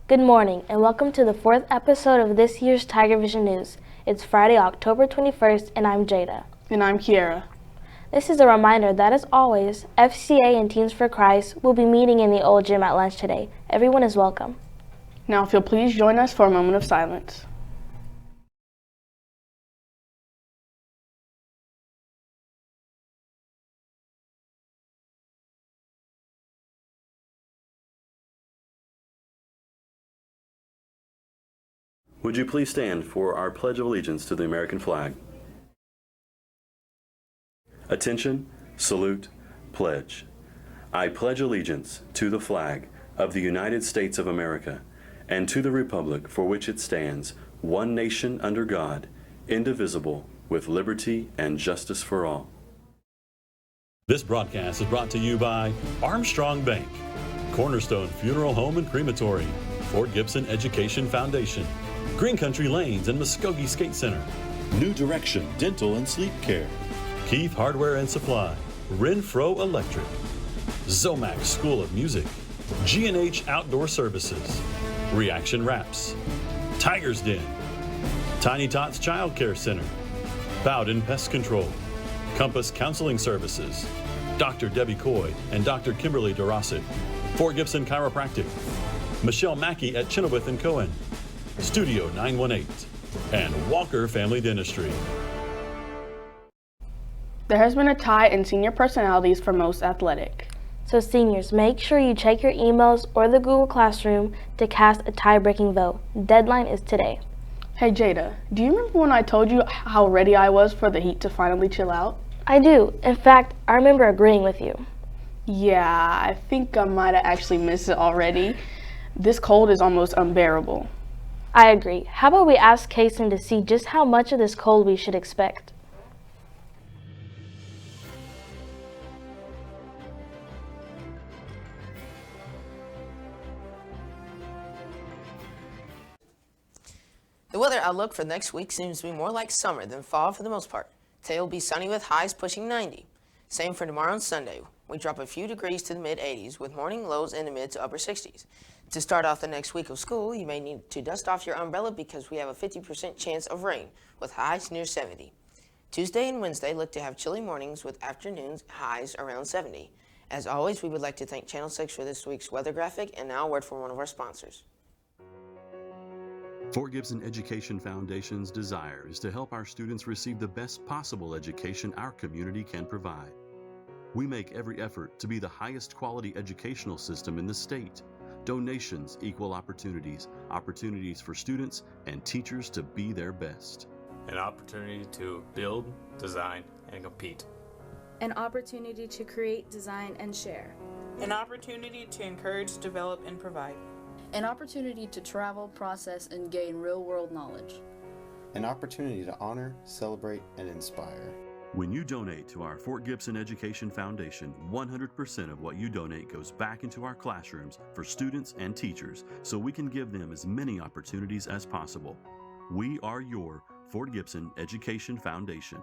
Good morning and welcome to the 4th episode of this year's TigerVision News. It's Friday, October 21st, and I'm Jada. And I'm Kierra. This is a reminder that, as always, FCA and Teens for Christ will be meeting in the old gym at lunch today. Everyone is welcome. Now, if you'll please join us for a moment of silence. Would you please stand for our Pledge of Allegiance to the American flag? Attention, salute, pledge. I pledge allegiance to the flag of the United States of America and to the republic for which it stands, one nation under God, indivisible, with liberty and justice for all. This broadcast is brought to you by Armstrong Bank, Cornerstone Funeral Home and Crematory, Fort Gibson Education Foundation, Green Country Lanes and Muskogee Skate Center, New Direction Dental and Sleep Care, Keith Hardware and Supply, Renfro Electric, Zomax School of Music, G&H Outdoor Services, Reaction Wraps, Tiger's Den, Tiny Tots Child Care Center, Bowden Pest Control, Compass Counseling Services, Dr. Debbie Coy and Dr. Kimberly Dorosic, Fort Gibson Chiropractic, Michelle Mackey at Chenoweth & Cohen, Studio 918, and Walker Family Dentistry. There has been a tie in senior personalities for most athletic. So seniors, make sure you check your emails or the Google Classroom to cast a tie-breaking vote. Deadline is today. Hey Jada, do you remember when I told you how ready I was for the heat to finally chill out? I do. In fact, I remember agreeing with you. Yeah, I think I might have actually missed it already. This cold is almost unbearable. I agree. How about we ask Kacen to see just how much of this cold we should expect? The weather outlook for next week seems to be more like summer than fall for the most part. Today will be sunny with highs pushing 90. Same for tomorrow and Sunday. We drop a few degrees to the mid-80s with morning lows in the mid to upper 60s. To start off the next week of school, you may need to dust off your umbrella because we have a 50% chance of rain with highs near 70. Tuesday and Wednesday look to have chilly mornings with afternoons highs around 70. As always, we would like to thank Channel 6 for this week's weather graphic, and now a word from one of our sponsors. Fort Gibson Education Foundation's desire is to help our students receive the best possible education our community can provide. We make every effort to be the highest quality educational system in the state. Donations equal opportunities, opportunities for students and teachers to be their best. An opportunity to build, design, and compete. An opportunity to create, design, and share. An opportunity to encourage, develop, and provide. An opportunity to travel, process, and gain real-world knowledge. An opportunity to honor, celebrate, and inspire. When you donate to our Fort Gibson Education Foundation, 100% of what you donate goes back into our classrooms for students and teachers so we can give them as many opportunities as possible. We are your Fort Gibson Education Foundation.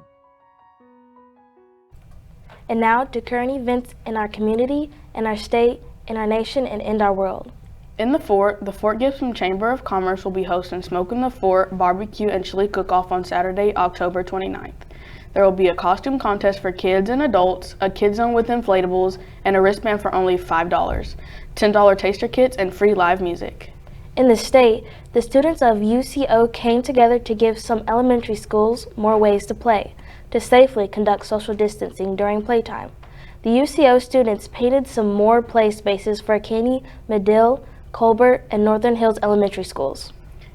And now to current events in our community, in our state, in our nation, and in our world. In the Fort Gibson Chamber of Commerce will be hosting Smoke in the Fort barbecue and chili cook-off on Saturday, October 29th. There will be a costume contest for kids and adults, a kid zone with inflatables, and a wristband for only $5, $10 taster kits, and free live music. In the state, the students of UCO came together to give some elementary schools more ways to play, to safely conduct social distancing during playtime. The UCO students painted some more play spaces for Caney, Medill, Colbert, and Northern Hills elementary schools.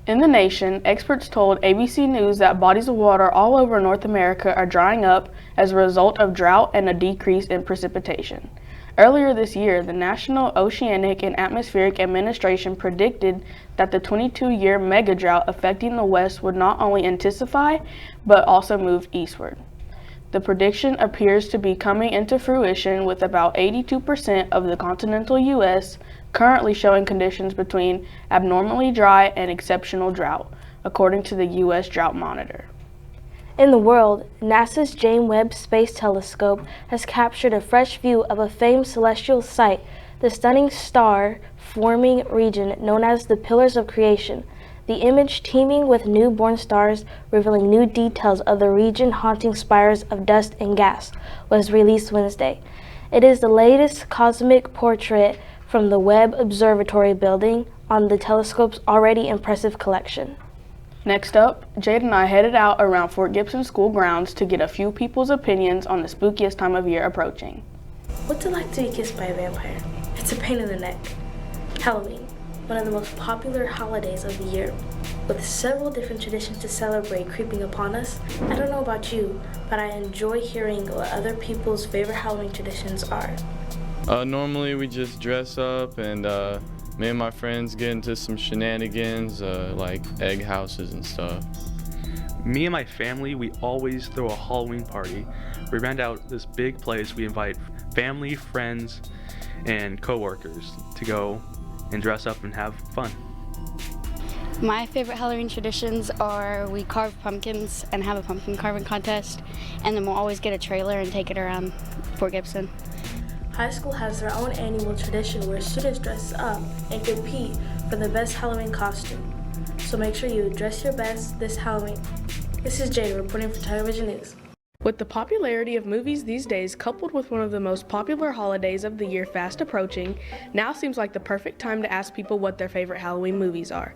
In the nation, experts told ABC News that bodies of water all over North America are drying up as a result of drought and a decrease in precipitation. Earlier this year, the National Oceanic and Atmospheric Administration predicted that the 22-year mega drought affecting the West would not only intensify, but also move eastward. The prediction appears to be coming into fruition with about 82% of the continental U.S. currently showing conditions between abnormally dry and exceptional drought, according to the U.S. Drought Monitor. In the world, NASA's James Webb Space Telescope has captured a fresh view of a famed celestial sight the stunning star-forming region known as the Pillars of Creation. The image, teeming with newborn stars, revealing new details of the region haunting spires of dust and gas, was released Wednesday. It is the latest cosmic portrait from the Webb Observatory building on the telescope's already impressive collection. Next up, Jada and I headed out around Fort Gibson school grounds to get a few people's opinions on the spookiest time of year approaching. What's it like to be kissed by a vampire? It's a pain in the neck. Halloween, one of the most popular holidays of the year, with several different traditions to celebrate creeping upon us. I don't know about you, but I enjoy hearing what other people's favorite Halloween traditions are. Normally we just dress up and me and my friends get into some shenanigans like egg houses and stuff. Me and my family, we always throw a Halloween party. We rent out this big place. We invite family, friends, and coworkers to go and dress up and have fun. My favorite Halloween traditions are we carve pumpkins and have a pumpkin carving contest, and then we'll always get a trailer and take it around Fort Gibson. High school has their own annual tradition where students dress up and compete for the best Halloween costume. So make sure you dress your best this Halloween. This is Jada reporting for TigerVision News. With the popularity of movies these days, coupled with one of the most popular holidays of the year fast approaching, now seems like the perfect time to ask people what their favorite Halloween movies are.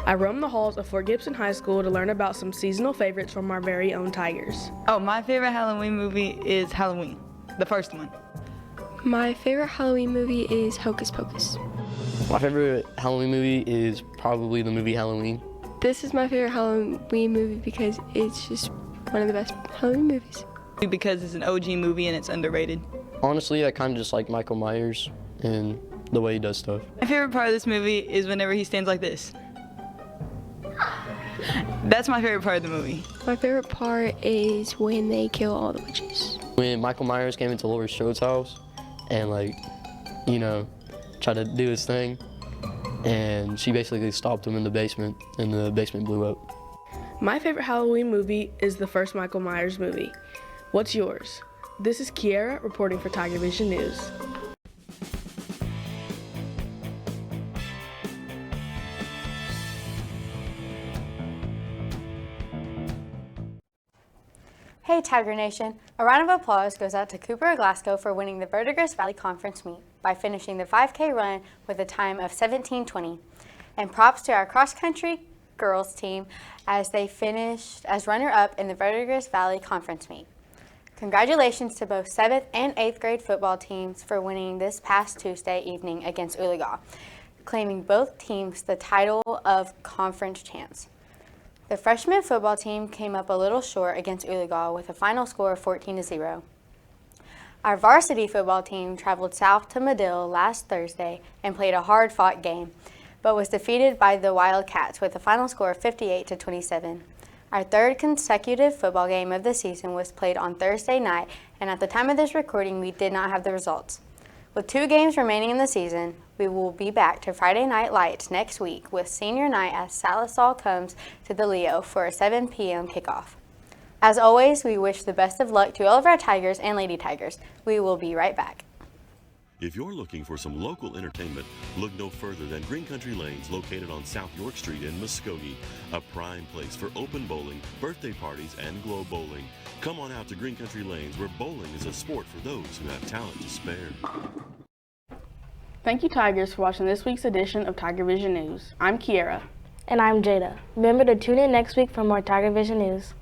I roamed the halls of Fort Gibson High School to learn about some seasonal favorites from our very own Tigers. Oh, my favorite Halloween movie is Halloween, the first one. My favorite Halloween movie is Hocus Pocus. My favorite Halloween movie is probably the movie Halloween. This is my favorite Halloween movie because it's just one of the best Halloween movies. Because it's an OG movie and it's underrated. Honestly, I kind of just like Michael Myers and the way he does stuff. My favorite part of this movie is whenever he stands like this. That's my favorite part of the movie. My favorite part is when they kill all the witches. When Michael Myers came into Laurie Strode's house and tried to do his thing, and she basically stopped him in the basement, and the basement blew up. My favorite Halloween movie is the first Michael Myers movie. What's yours? This is Kierra reporting for TigerVision News. Hey Tiger Nation, a round of applause goes out to Cooper of Glasgow for winning the Verdigris Valley Conference meet by finishing the 5K run with a time of 17:20. And props to our cross-country girls team as they finished as runner-up in the Verdigris Valley Conference meet. Congratulations to both 7th and 8th grade football teams for winning this past Tuesday evening against Oologah, claiming both teams the title of conference champs. The freshman football team came up a little short against Oologah with a final score of 14-0. Our varsity football team traveled south to Medill last Thursday and played a hard-fought game, but was defeated by the Wildcats with a final score of 58-27. Our third consecutive football game of the season was played on Thursday night, and at the time of this recording, we did not have the results. With 2 games remaining in the season, we will be back to Friday Night Lights next week with senior night as Salisal comes to the Leo for a 7 p.m. kickoff. As always, we wish the best of luck to all of our Tigers and Lady Tigers. We will be right back. If you're looking for some local entertainment, look no further than Green Country Lanes, located on South York Street in Muskogee, a prime place for open bowling, birthday parties, and glow bowling. Come on out to Green Country Lanes, where bowling is a sport for those who have talent to spare. Thank you, Tigers, for watching this week's edition of TigerVision News. I'm Kierra. And I'm Jada. Remember to tune in next week for more TigerVision News.